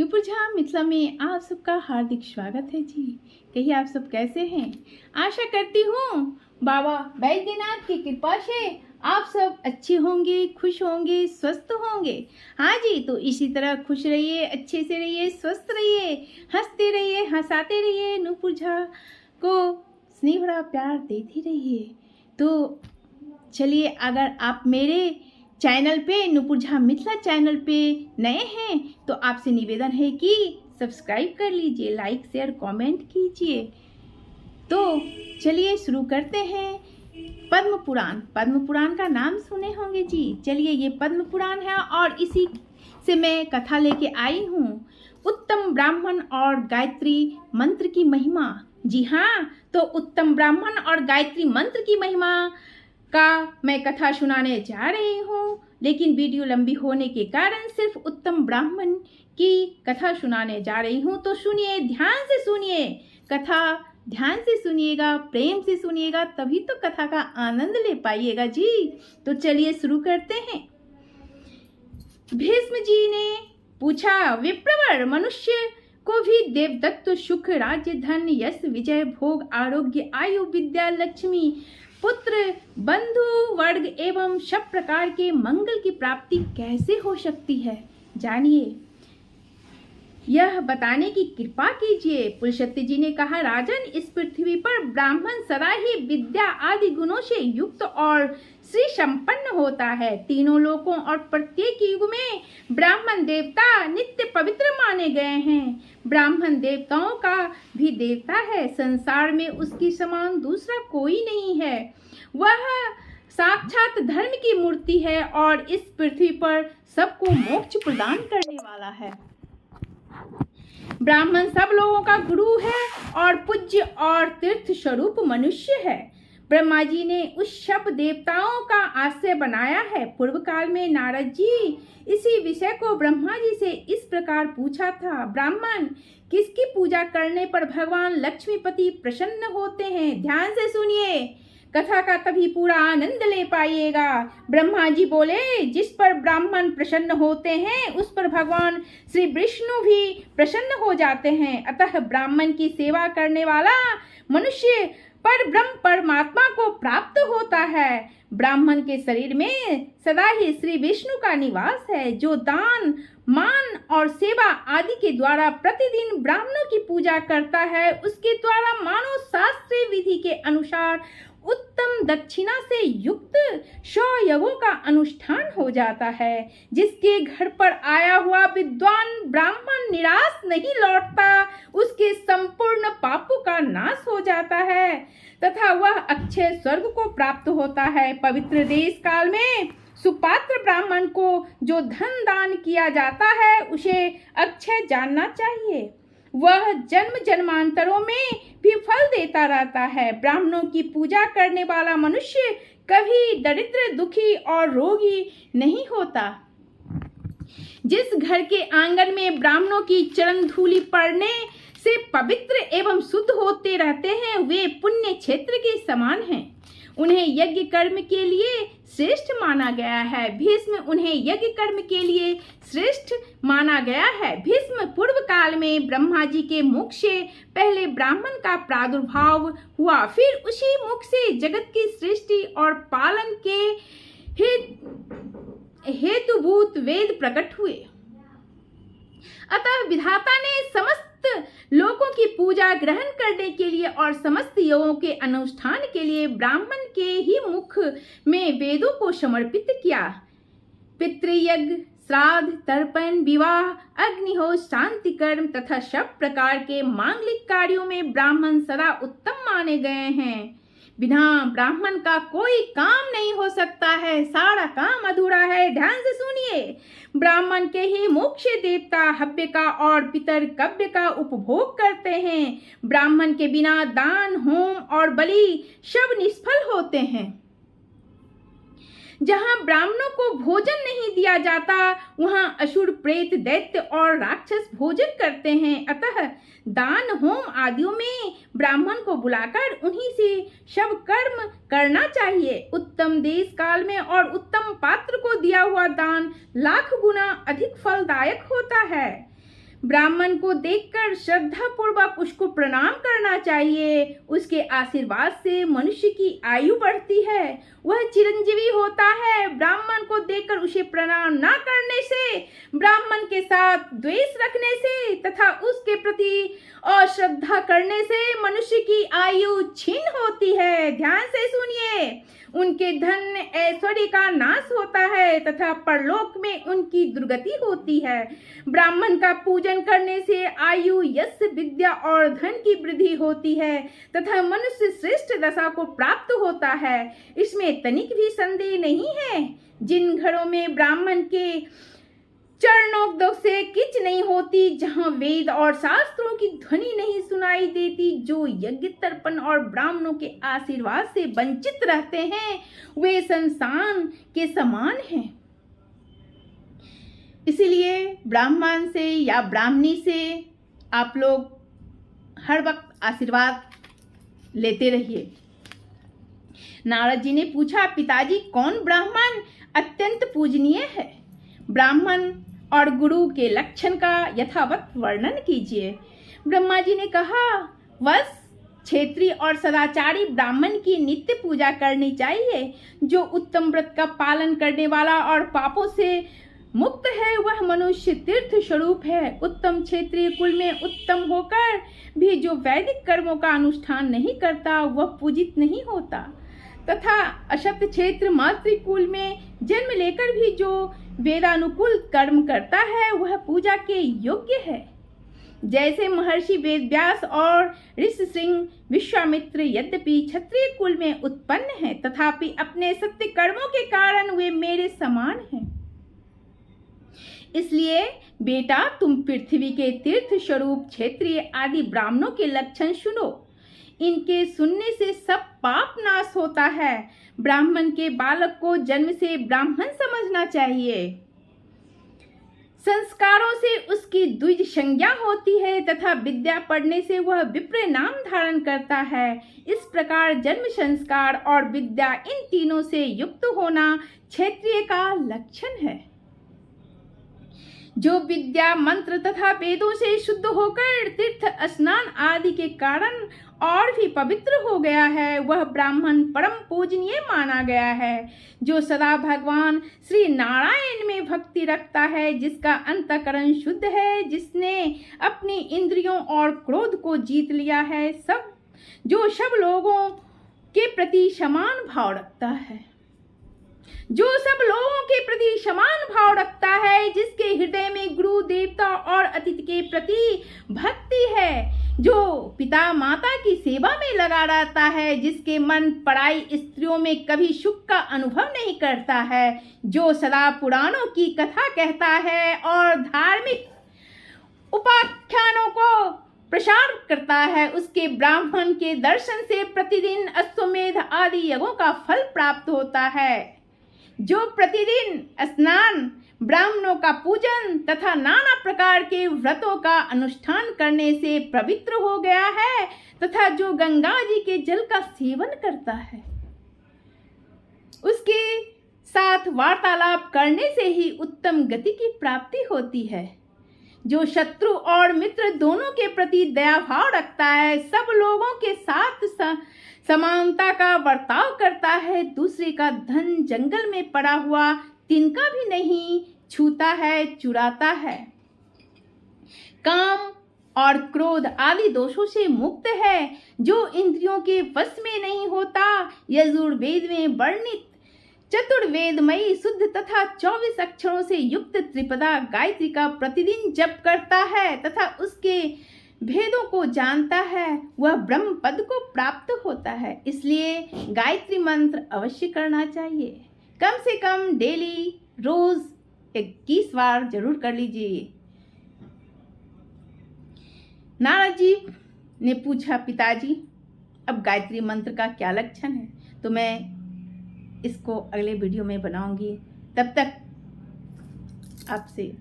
नुपुर झा मिथिला में आप सबका हार्दिक स्वागत है जी। कहिए आप सब कैसे हैं। आशा करती हूँ बाबा बैद्यनाथ की कृपा से आप सब अच्छे होंगे, खुश होंगे, स्वस्थ होंगे। हाँ जी, तो इसी तरह खुश रहिए, अच्छे से रहिए, स्वस्थ रहिए, हंसते रहिए, हंसाते रहिए, नुपुर झा को स्नेह भरा प्यार देते रहिए। तो चलिए, अगर आप मेरे चैनल पे नुपुर झा मिथिला चैनल पे नए हैं तो आपसे निवेदन है कि सब्सक्राइब कर लीजिए, लाइक शेयर कमेंट कीजिए। तो चलिए शुरू करते हैं। पद्म पुराण, पद्म पुराण का नाम सुने होंगे जी। चलिए, ये पद्म पुराण है और इसी से मैं कथा लेके आई हूँ। उत्तम ब्राह्मण और गायत्री मंत्र की महिमा। जी हाँ, तो उत्तम ब्राह्मण और गायत्री मंत्र की महिमा का मैं कथा सुनाने जा रही हूँ, लेकिन वीडियो लंबी होने के कारण सिर्फ उत्तम ब्राह्मण की कथा सुनाने जा रही हूँ। तो सुनिए, ध्यान से सुनिए, कथा ध्यान से सुनिएगा, प्रेम से सुनिएगा, तभी तो कथा का आनंद ले पाइएगा जी। तो चलिए शुरू करते हैं। भीष्म जी ने पूछा, विप्रवर, मनुष्य को भी देवदत्त सुख, राज्य, धन, यश, विजय, भोग, आरोग्य, आयु, विद्या, लक्ष्मी, पुत्र, बंधु वर्ग एवं सब प्रकार के मंगल की प्राप्ति कैसे हो सकती है, जानिए, यह बताने की कृपा कीजिए। पुलस्त्य जी ने कहा, राजन, इस पृथ्वी पर ब्राह्मण सदा ही विद्या आदि गुणों से युक्त और श्री संपन्न होता है। तीनों लोकों और प्रत्येक युग में ब्राह्मण देवता नित्य पवित्र माने गए हैं। ब्राह्मण देवताओं का भी देवता है। संसार में उसकी समान दूसरा कोई नहीं है। वह साक्षात धर्म की मूर्ति है और इस पृथ्वी पर सबको मोक्ष प्रदान करने वाला है। ब्राह्मण सब लोगों का गुरु है और पूज्य और तीर्थ स्वरूप मनुष्य है। ब्रह्मा जी ने उस सब देवताओं का आश्रय बनाया है। पूर्व काल में नारद जी इसी विषय को ब्रह्मा जी से इस प्रकार पूछा था, ब्राह्मण, किसकी पूजा करने पर भगवान लक्ष्मीपति प्रसन्न होते हैं? ध्यान से सुनिए, कथा का तभी पूरा आनंद ले पाइएगा। ब्रह्मा जी बोले, जिस पर ब्राह्मण प्रसन्न होते हैं उस पर भगवान श्री विष्णु भी प्रसन्न हो जाते हैं। अतः ब्राह्मण की सेवा करने वाला मनुष्य पर ब्रह्म परमात्मा को प्राप्त होता है। ब्राह्मण के शरीर में सदा ही श्री विष्णु का निवास है, जो दान, मान और सेवा आदि के द्वारा प्रतिदिन ब्राह्मणों की पूजा करता है। उसके द्वारा मानव शास्त्रीय विधि के अनुसार उत्तम दक्षिणा से युक्त 100 यज्ञों का अनुष्ठान हो जाता है। जिसके घर पर आया हुआ विद्वान ब्राह्मण निराश नहीं लौटता, उसके संपूर्ण पापों का नाश हो जाता है तथा वह अक्षय स्वर्ग को प्राप्त होता है। पवित्र देश काल में सुपात्र ब्राह्मण को जो धन दान किया जाता है उसे अक्षय जानना चाहिए। वह जन्म जन्मांतरों में भी फल देता रहता है। ब्राह्मणों की पूजा करने वाला मनुष्य कभी दरिद्र, दुखी और रोगी नहीं होता। जिस घर के आंगन में ब्राह्मणों की चरण धूलि पड़ने से पवित्र एवं शुद्ध होते रहते हैं, वे पुण्य क्षेत्र के समान हैं। उन्हें यज्ञ कर्म के लिए श्रेष्ठ माना गया है। भीष्म उन्हें यज्ञ कर्म के लिए श्रेष्ठ माना गया है। भीष्म पूर्व काल में ब्रह्मा जी के मुख से पहले ब्राह्मण का प्रादुर्भाव हुआ, फिर उसी मुख से जगत की सृष्टि और पालन के हेतुभूत वेद प्रकट हुए। अतः विधाता ने समस्त लोगों की पूजा ग्रहण करने के लिए और समस्त यज्ञों के अनुष्ठान के लिए ब्राह्मण के ही मुख में वेदों को समर्पित किया। पितृयज्ञ, श्राद्ध, तर्पण, विवाह, अग्निहोत्र, शांति कर्म तथा सब प्रकार के मांगलिक कार्यों में ब्राह्मण सदा उत्तम माने गए हैं। बिना ब्राह्मण का कोई काम नहीं हो सकता है, सारा काम अधूरा है। ध्यान से सुनिए, ब्राह्मण के ही मुख से देवता हव्य का और पितर कव्य का उपभोग करते हैं। ब्राह्मण के बिना दान, होम और बलि सब निष्फल होते हैं। जहाँ ब्राह्मणों को भोजन नहीं दिया जाता वहाँ असुर, प्रेत, दैत्य और राक्षस भोजन करते हैं। अतः दान, होम आदियों में ब्राह्मण को बुलाकर उन्हीं से सब कर्म करना चाहिए। उत्तम देश काल में और उत्तम पात्र को दिया हुआ दान लाख गुना अधिक फलदायक होता है। ब्राह्मण को देखकर श्रद्धा पूर्वक उसको प्रणाम करना चाहिए। उसके आशीर्वाद से मनुष्य की आयु बढ़ती है, वह चिरंजीवी होता है। ब्राह्मण को देखकर उसे प्रणाम न करने से, ब्राह्मण के साथ द्वेष रखने से तथा उसके प्रति अश्रद्धा करने से मनुष्य की आयु छीन होती है। ध्यान से सुनिए, उनके धन ऐश्वर्य का नाश होता है तथा परलोक में उनकी दुर्गति होती है। ब्राह्मण का पूजन करने से आयु, यश, विद्या और धन की वृद्धि होती है तथा मनुष्य श्रेष्ठ दशा को प्राप्त होता है। इसमें तनिक भी संदेह नहीं है। जिन घरों में ब्राह्मण के चरणों से किच नहीं होती, जहाँ वेद और शास्त्रों की ध्वनि नहीं सुनाई देती, जो यज्ञ, तर्पण और ब्राह्मणों के आशीर्वाद से वंचित रहते हैं, वे शमशान के समान हैं। इसलिए ब्राह्मण से या ब्राह्मणी से आप लोग हर वक्त आशीर्वाद लेते रहिए। नारद जी ने पूछा, पिताजी कौन ब्राह्मण अत्यंत पूजनीय है? ब्राह्मण और गुरु के लक्षण का यथावत वर्णन कीजिए। ब्रह्मा जी ने कहा, वश क्षेत्रीय और सदाचारी ब्राह्मण की नित्य पूजा करनी चाहिए। जो उत्तम व्रत का पालन करने वाला और पापों से मुक्त है, वह मनुष्य तीर्थ स्वरूप है। उत्तम क्षेत्रीय कुल में उत्तम होकर भी जो वैदिक कर्मों का अनुष्ठान नहीं करता, वह पूजित नहीं होता तथा अशक्त क्षेत्र मातृकुल में जन्म लेकर भी जो वेदानुकूल कर्म करता है, वह पूजा के योग्य है। जैसे महर्षि वेदव्यास और ऋषिसिंह विश्वामित्र यद्यपि क्षत्रिय कुल में उत्पन्न हैं, तथापि अपने सत्य कर्मों के कारण वे मेरे समान हैं। इसलिए बेटा, तुम पृथ्वी के तीर्थ स्वरूप क्षेत्रीय आदि ब्राह्मणों के लक्षण सुनो। इनके सुनने से सब पाप नाश होता है। ब्राह्मण के बालक को जन्म से ब्राह्मण समझना चाहिए। संस्कारों से उसकी द्विज संज्ञा होती है तथा विद्या पढ़ने से वह विप्र नाम धारण करता है। इस प्रकार जन्म, संस्कार और विद्या, इन तीनों से युक्त होना क्षत्रिय का लक्षण है। जो विद्या, मंत्र तथा वेदों से शुद्ध होकर तीर्थ, स्नान आदि के कारण और भी पवित्र हो गया है, वह ब्राह्मण परम पूजनीय माना गया है। जो सदा भगवान श्री नारायण में भक्ति रखता है, जिसका अंतःकरण शुद्ध है, जिसने अपनी इंद्रियों और क्रोध को जीत लिया है, जो सब लोगों के प्रति समान भाव रखता है, जिसके हृदय में गुरु, देवता और अतिथि के प्रति भक्ति है, जो पिता माता की सेवा में लगा रहता है, जिसके मन पराई स्त्रियों में कभी सुख का अनुभव नहीं करता है, जो सदा पुराणों की कथा कहता है और धार्मिक उपाख्यानों को प्रसार करता है, उसके ब्राह्मण के दर्शन से प्रतिदिन अश्वमेध आदि यज्ञों का फल प्राप्त होता है। जो प्रतिदिन स्नान, ब्राह्मणों का पूजन तथा नाना प्रकार के व्रतों का अनुष्ठान करने से पवित्र हो गया है तथा जो गंगा जी के जल का सेवन करता है, उसके साथ वार्तालाप करने से ही उत्तम गति की प्राप्ति होती है। जो शत्रु और मित्र दोनों के प्रति दया भाव रखता है, सब लोगों के साथ समानता का बर्ताव करता है, दूसरे का धन जंगल में पड़ा हुआ तिनका भी नहीं छूता है, चुराता है, काम और क्रोध आदि दोषों से मुक्त है, जो इंद्रियों के वश में नहीं होता, यजुर्वेद में वर्णित चतुर्वेदमयी शुद्ध तथा 24 अक्षरों से युक्त त्रिपदा गायत्री का प्रतिदिन जप करता है तथा उसके भेदों को जानता है, वह ब्रह्म पद को प्राप्त होता है। इसलिए गायत्री मंत्र अवश्य करना चाहिए। कम से कम डेली रोज 21 बार जरूर कर लीजिए। नारद जी ने पूछा, पिताजी अब गायत्री मंत्र का क्या लक्षण है? तो मैं इसको अगले वीडियो में बनाऊंगी। तब तक आपसे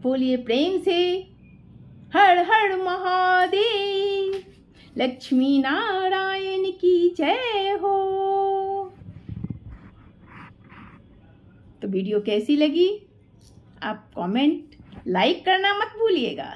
बोलिए प्रेम से हर हर महादेव, लक्ष्मी नारायण की जय हो। तो वीडियो कैसी लगी आप कमेंट लाइक करना मत भूलिएगा।